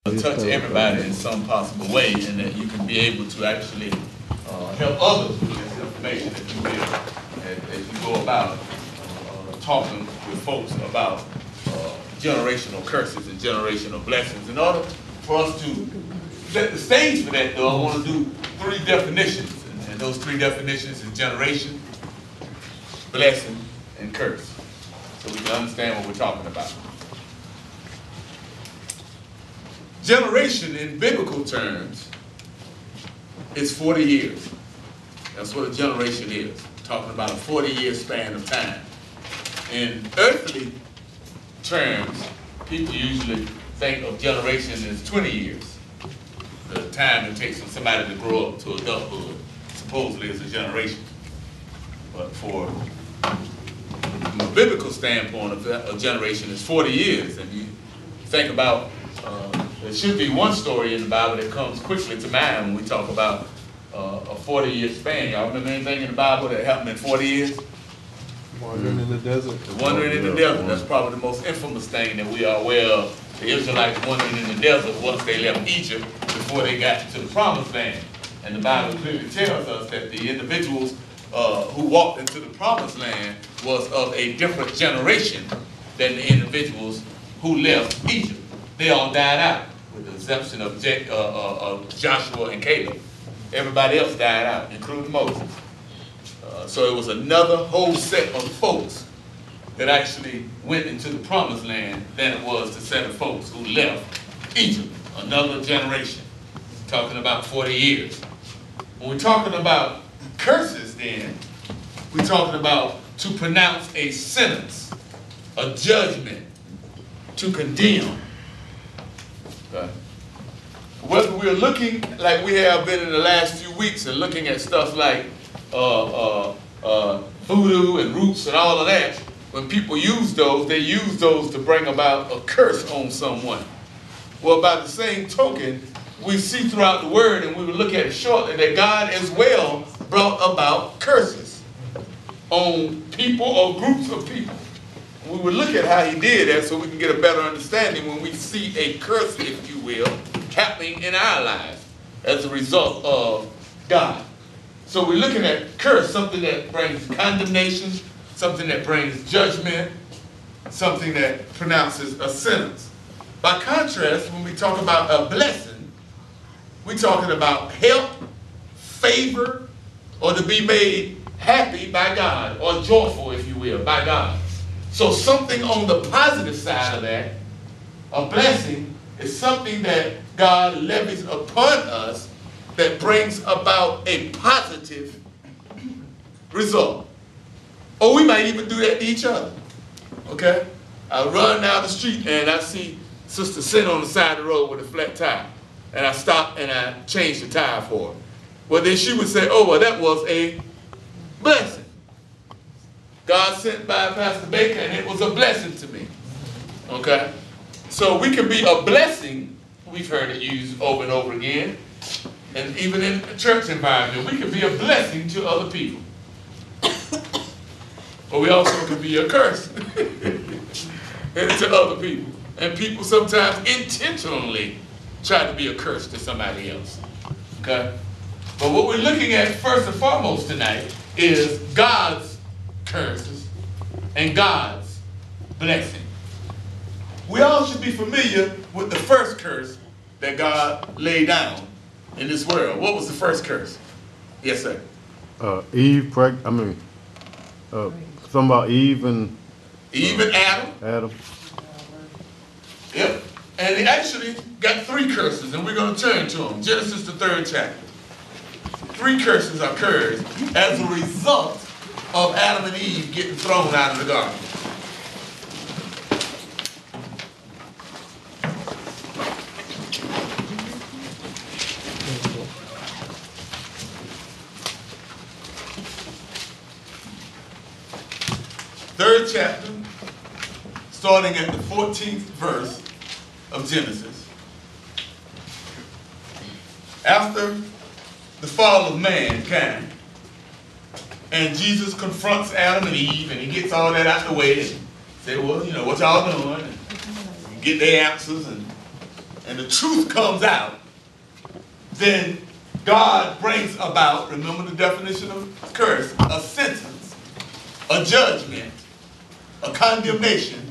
touch everybody in some possible way, and that you can be able to actually help others with this information that you will as you go about talking with folks about generational curses and generational blessings. In order for us to set the stage for that, though, I want to do three definitions, and those three definitions is generation, blessing, and curse, so we can understand what we're talking about. Generation in biblical terms is 40 years. That's what a generation is. Talking about a 40-year span of time. In earthly terms, people usually think of generation as 20 years. The time it takes for somebody to grow up to adulthood supposedly is a generation. But from a biblical standpoint, a generation is 40 years. And you think about there should be one story in the Bible that comes quickly to mind when we talk about a 40-year span. Y'all remember anything in the Bible that happened in 40 years? Wandering in the desert. The wandering in the desert. That's probably the most infamous thing that we are aware of. The Israelites wandering in the desert once they left Egypt before they got to the Promised Land. And the Bible clearly tells us that the individuals who walked into the Promised Land was of a different generation than the individuals who left Egypt. They all died out, with the exception of Joshua and Caleb. Everybody else died out, including Moses. So it was another whole set of folks that actually went into the Promised Land than it was the set of folks who left Egypt. Another generation. Talking about 40 years. When we're talking about curses, then, we're talking about to pronounce a sentence, a judgment, to condemn. Okay. Whether we're looking like we have been in the last few weeks and looking at stuff like voodoo and roots and all of that, when people use those, they use those to bring about a curse on someone. Well, by the same token, we see throughout the Word, and we will look at it shortly, that God as well brought about curses on people or groups of people. We will look at how he did that so we can get a better understanding when we see a curse, if you will, happening in our lives as a result of God. So we're looking at curse, something that brings condemnation, something that brings judgment, something that pronounces a sentence. By contrast, when we talk about a blessing, we're talking about help, favor, or to be made happy by God, or joyful, if you will, by God. So something on the positive side of that, a blessing, is something that God levies upon us that brings about a positive result. Or we might even do that to each other. Okay? I run down the street and I see Sister sitting on the side of the road with a flat tire. And I stop and I change the tire for her. Well, then she would say, oh, well, that was a blessing. God sent by Pastor Baker, and it was a blessing to me. Okay? So we can be a blessing. We've heard it used over and over again. And even in a church environment, we can be a blessing to other people. But we also can be a curse to other people. And people sometimes intentionally try to be a curse to somebody else. Okay? But what we're looking at first and foremost tonight is God's curses and God's blessing. We all should be familiar with the first curse that God laid down in this world. What was the first curse? Yes, sir. Something about Eve and Adam. Adam. Yep. And he actually got three curses, and we're going to turn to them. Genesis, the 3rd chapter. Three curses occurred as a result of Adam and Eve getting thrown out of the garden. Third chapter, starting at the 14th verse of Genesis. After the fall of mankind, and Jesus confronts Adam and Eve, and he gets all that out the way and say, well, you know, what y'all doing? And get their answers, and and the truth comes out, then God brings about, remember the definition of curse, a sentence, a judgment, a condemnation